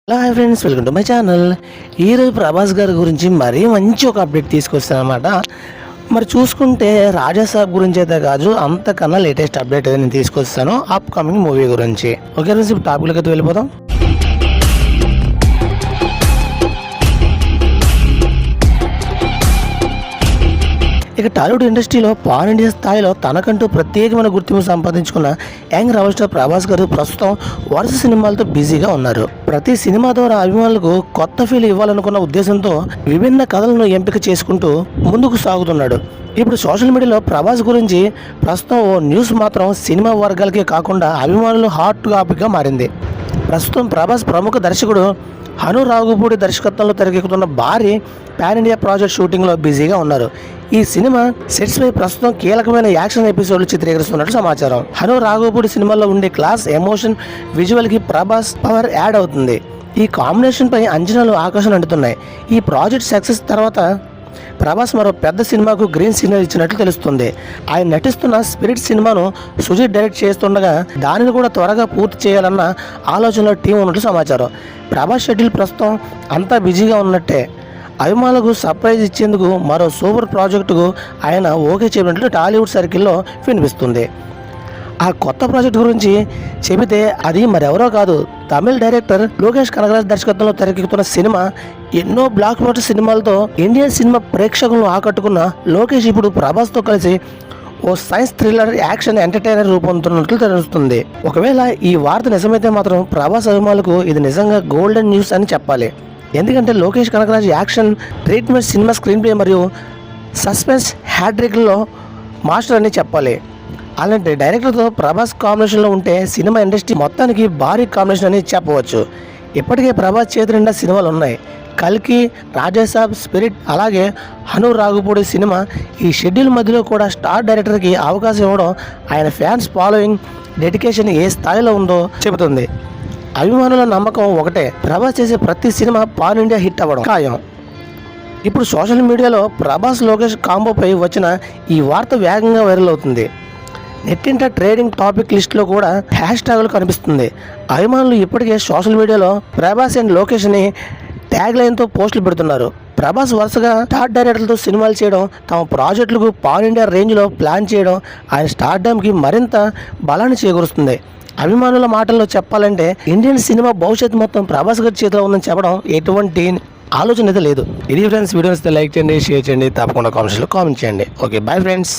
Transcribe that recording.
Hello hi friends, welcome to my channel. ఈరోజు ప్రభాస్ గారి గురించి మరీ మంచి ఒక అప్డేట్ తీసుకొస్తాను అనమాట. మరి చూసుకుంటే రాజాసాబ్ గురించి అయితే కాదు, అంతకన్నా లేటెస్ట్ అప్డేట్ అయితే నేను తీసుకొస్తాను అప్కమింగ్ మూవీ గురించి. ఓకే ఫ్రెండ్స్, ఇప్పుడు టాపిక్లోకి అయితే వెళ్ళిపోదాం. ఇక టాలీవుడ్ ఇండస్ట్రీలో పాన్ ఇండియా స్థాయిలో తనకంటూ ప్రత్యేకమైన గుర్తింపు సంపాదించుకున్న యంగ్ రెబల్ స్టార్ ప్రభాస్ గారు ప్రస్తుతం వరుస సినిమాలతో బిజీగా ఉన్నారు. ప్రతి సినిమా ద్వారా అభిమానులకు కొత్త ఫీల్ ఇవ్వాలనుకున్న ఉద్దేశంతో విభిన్న కథలను ఎంపిక చేసుకుంటూ ముందుకు సాగుతున్నాడు. ఇప్పుడు సోషల్ మీడియాలో ప్రభాస్ గురించి ప్రస్తుతం ఓ న్యూస్ మాత్రం సినిమా వర్గాలకే కాకుండా అభిమానులు హాట్ టాపిక్గా మారింది. ప్రస్తుతం ప్రభాస్ ప్రముఖ దర్శకుడు హను రాఘుపూడి దర్శకత్వంలో తెరకెక్కుతున్న భారీ పాన్ ఇండియా ప్రాజెక్ట్ షూటింగ్లో బిజీగా ఉన్నారు. ఈ సినిమా సెట్స్ పై ప్రస్తుతం కీలకమైన యాక్షన్ ఎపిసోడ్లు చిత్రీకరిస్తున్నట్టు సమాచారం. హను రాఘుపూడి సినిమాలో ఉండే క్లాస్, ఎమోషన్, విజువల్ కి ప్రభాస్ పవర్ యాడ్ అవుతుంది. ఈ కాంబినేషన్ పై అంచనాలు ఆకాశం అంటున్నాయి. ఈ ప్రాజెక్ట్ సక్సెస్ తర్వాత ప్రభాస్ మరో పెద్ద సినిమాకు గ్రీన్ సిగ్నల్ ఇచ్చినట్లు తెలుస్తుంది. ఆయన నటిస్తున్న స్పిరిట్ సినిమాను సుజిత్ డైరెక్ట్ చేస్తుండగా దానిని కూడా త్వరగా పూర్తి చేయాలన్న ఆలోచనలో టీం ఉన్నట్లు సమాచారం. ప్రభాస్ షెడ్యూల్ ప్రస్తుతం అంతా బిజీగా ఉన్నట్టే. అభిమానులకు సర్ప్రైజ్ ఇచ్చేందుకు మరో సూపర్ ప్రాజెక్టుకు ఆయన ఓకే చెప్పినట్లు టాలీవుడ్ సర్కిల్లో వినిపిస్తుంది. ఆ కొత్త ప్రాజెక్ట్ గురించి చెబితే అది మరెవరో కాదు, తమిళ డైరెక్టర్ లోకేష్ కనగరాజ్ దర్శకత్వంలో తెరకెక్కుతున్న సినిమా. ఎన్నో బ్లాక్ బస్టర్ సినిమాలతో ఇండియన్ సినిమా ప్రేక్షకులను ఆకట్టుకున్న లోకేష్ ఇప్పుడు ప్రభాస్తో కలిసి ఓ సైన్స్ థ్రిల్లర్, యాక్షన్, ఎంటర్టైనర్ రూపొందుతున్నట్లు తెలుస్తుంది. ఒకవేళ ఈ వార్త నిజమైతే మాత్రం ప్రభాస్ అభిమానులకు ఇది నిజంగా గోల్డెన్ న్యూస్ అని చెప్పాలి. ఎందుకంటే Lokesh Kanagaraj action, treatment, cinema screen play మరియు సస్పెన్స్ హ్యాట్రిక్లో మాస్టర్ అని చెప్పాలి. అలాంటి డైరెక్టర్తో ప్రభాస్ కాంబినేషన్లో ఉంటే సినిమా ఇండస్ట్రీ మొత్తానికి భారీ కాంబినేషన్ అని చెప్పవచ్చు. ఇప్పటికే ప్రభాస్ చేతి నిండా సినిమాలు ఉన్నాయి. కల్కి, రాజాసాబ్, స్పిరిట్, అలాగే హను రాఘుపూడి సినిమా. ఈ షెడ్యూల్ మధ్యలో కూడా స్టార్ డైరెక్టర్కి అవకాశం ఇవ్వడం ఆయన ఫ్యాన్స్ ఫాలోయింగ్, డెడికేషన్ ఏ స్థాయిలో ఉందో చెబుతుంది. అభిమానుల నమ్మకం ఒకటే, ప్రభాస్ చేసే ప్రతి సినిమా పాన్ ఇండియా హిట్ అవ్వడం ఖాయం. ఇప్పుడు సోషల్ మీడియాలో ప్రభాస్ లోకేష్ కాంబోపై వచ్చిన ఈ వార్త వేగంగా వైరల్ అవుతుంది. నెట్టింట ట్రేడింగ్ టాపిక్ లిస్ట్లో కూడా హ్యాష్ ట్యాగులు కనిపిస్తుంది. అభిమానులు ఇప్పటికే సోషల్ మీడియాలో ప్రభాస్ అండ్ లోకేష్ని ట్యాగ్ లైన్తో పోస్టులు పెడుతున్నారు. ప్రభాస్ వరుసగా స్టార్ డైరెక్టర్లతో సినిమాలు చేయడం, తమ ప్రాజెక్టులకు పాన్ ఇండియా రేంజ్లో ప్లాన్ చేయడం ఆయన స్టార్డమ్కి మరింత బలాన్ని చేకూరుస్తుంది. అభిమానుల మాటల్లో చెప్పాలంటే ఇండియన్ సినిమా భవిష్యత్తు మొత్తం ప్రభాస్ గారి చేతిలో ఉందని చెప్పడం ఎటువంటి ఆలోచన అయితే లేదు. ఇది ఫ్రెండ్స్, వీడియోస్ లైక్ చేయండి, షేర్ చేయండి, తప్పకుండా కామెంట్స్లో కామెంట్ చేయండి. Okay, bye friends.